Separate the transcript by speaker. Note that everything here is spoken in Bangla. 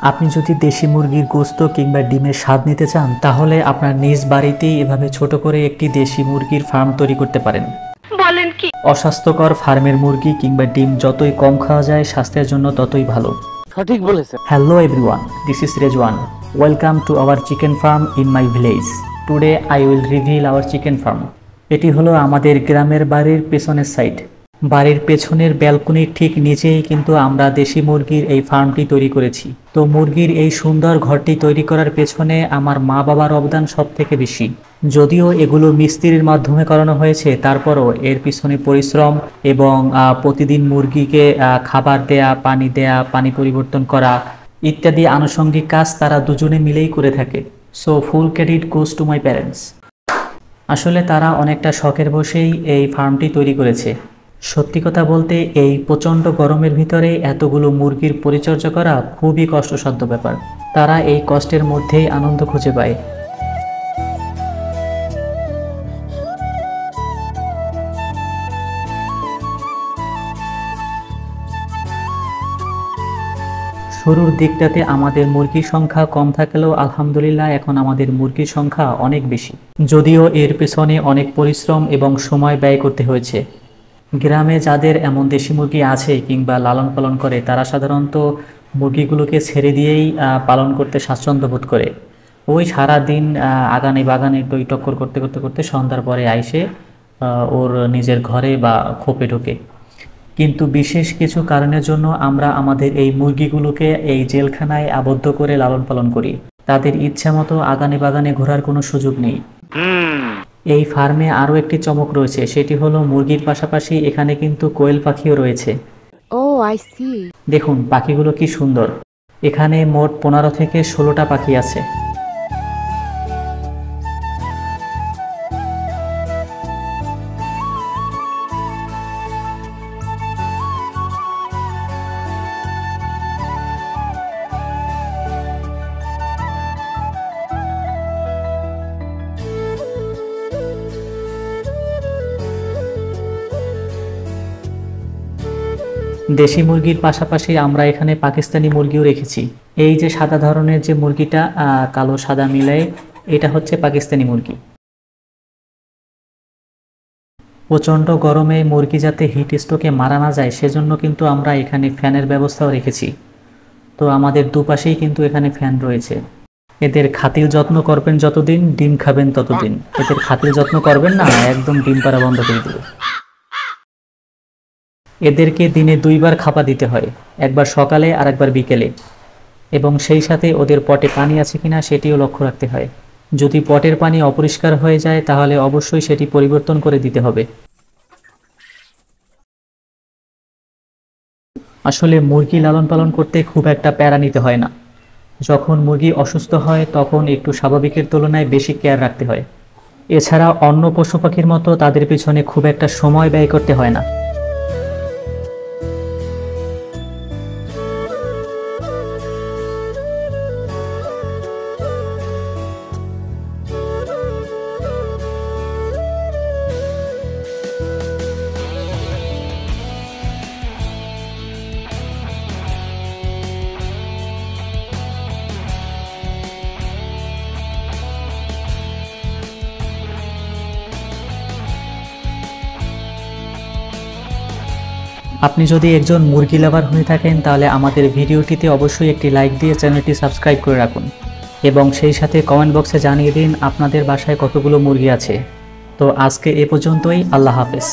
Speaker 1: আপনি যদি দেশি মুরগির গোশত কিংবা ডিমের স্বাদ নিতে চান তাহলে আপনার নিজ বাড়িতেই এভাবে ছোট করে একটি দেশি মুরগির ফার্ম তৈরি করতে পারেন।
Speaker 2: বলেন কি?
Speaker 1: অস্বাস্থ্যকর ফার্মের মুরগি কিংবা ডিম যতই কম খাওয়া যায় স্বাস্থ্যের জন্য ততই ভালো।
Speaker 3: সঠিক বলেছেন।
Speaker 1: Hello everyone, this is Rejwan. Welcome to our chicken farm in my village. Today I will reveal our chicken farm. এটি হলো আমাদের গ্রামের বাড়ির পেছনের সাইড। বাড়ির পেছনের ব্যালকনির ঠিক নিচেই কিন্তু আমরা দেশি মুরগির এই ফার্মটি তৈরি করেছি। তো মুরগির এই সুন্দর ঘরটি তৈরি করার পেছনে আমার মা বাবার অবদান সব থেকে বেশি। যদিও এগুলো মিস্ত্রির মাধ্যমে করানো হয়েছে, তারপরও এর পিছনে পরিশ্রম এবং প্রতিদিন মুরগিকে খাবার দেয়া, পানি পরিবর্তন করা ইত্যাদি আনুষঙ্গিক কাজ তারা দুজনে মিলেই করে থাকে। So full credit goes to my parents. আসলে তারা অনেকটা শখের বসেই এই ফার্মটি তৈরি করেছে। সত্যি কথা বলতে এই প্রচণ্ড গরমের ভিতরে এতগুলো মুরগির পরিচর্যা করা খুবই কষ্টসাধ্য ব্যাপার। তারা এই কষ্টের মধ্যেই আনন্দ খুঁজে পায়। শুরুর দিকটাতে আমাদের মুরগির সংখ্যা কম থাকলেও আলহামদুলিল্লাহ এখন আমাদের মুরগির সংখ্যা অনেক বেশি, যদিও এর পেছনে অনেক পরিশ্রম এবং সময় ব্যয় করতে হয়েছে। গ্রামে যাদের এমন দেশি মুরগি আছে কিংবা লালন পালন করে তারা সাধারণত মুরগিগুলোকে ছেড়ে দিয়েই পালন করতে স্বাচ্ছন্দ্য বোধ করে। ওই সারাদিন আগানে বাগানে টই টক্কর করতে করতে করতে সন্ধ্যার পরে আইসে ওর নিজের ঘরে বা খোপে ঢোকে। কিন্তু বিশেষ কিছু কারণের জন্য আমরা আমাদের এই মুরগিগুলোকে এই জেলখানায় আবদ্ধ করে লালন পালন করি। তাদের ইচ্ছা মতো আগানে বাগানে ঘোরার কোনো সুযোগ নেই। এই ফার্মে আরও একটি চমক রয়েছে, সেটি হলো মুরগির পাশাপাশি এখানে কিন্তু কোয়েল পাখিও রয়েছে।
Speaker 2: I see.
Speaker 1: দেখুন পাখিগুলো কি সুন্দর। এখানে মোট 15 থেকে 16টা পাখি আছে। দেশি মুরগির পাশাপাশি আমরা এখানে পাকিস্তানি মুরগিও রেখেছি। এই যে সাদা ধরনের যে মুরগিটা কালো সাদা মিলায়, এটা হচ্ছে পাকিস্তানি মুরগি। প্রচণ্ড গরমে মুরগি যাতে হিট স্ট্রোকে মারা না যায় সেজন্য কিন্তু আমরা এখানে ফ্যানের ব্যবস্থাও রেখেছি। তো আমাদের দুপাশেই কিন্তু এখানে ফ্যান রয়েছে। এদের খাতির যত্ন করবেন যতদিন, ডিম খাবেন ততদিন। এদের খাতির যত্ন করবেন না, একদম ডিম পাড়া বন্ধ করে দেবে। এদেরকে দিনে 2 বার খাবার দিতে হয়, একবার সকালে আর একবার বিকেলে, এবং সেই সাথে ওদের পটে পানি আছে কিনা সেটিও লক্ষ্য রাখতে হয়। যদি পটের পানি অপরিষ্কার হয়ে যায় তাহলে অবশ্যই সেটি পরিবর্তন করে দিতে হবে। আসলে মুরগি লালন পালন করতে খুব একটা প্যারা নিতে হয় না। যখন মুরগি অসুস্থ হয় তখন একটু স্বাভাবিকের তুলনায় বেশি কেয়ার রাখতে হয়। এছাড়া অন্য পশু পাখির মতো তাদের পিছনে খুব একটা সময় ব্যয় করতে হয় না। আপনি যদি একজন মুরগি লাভার হয়ে থাকেন তাহলে আমাদের ভিডিওটিতে অবশ্যই একটি লাইক দিয়ে চ্যানেলটি সাবস্ক্রাইব করে রাখুন এবং সেই সাথে কমেন্ট বক্সে জানিয়ে দিন আপনাদের বাসায় কতগুলো মুরগি আছে। তো আজকে এ পর্যন্তই। আল্লাহ হাফেজ।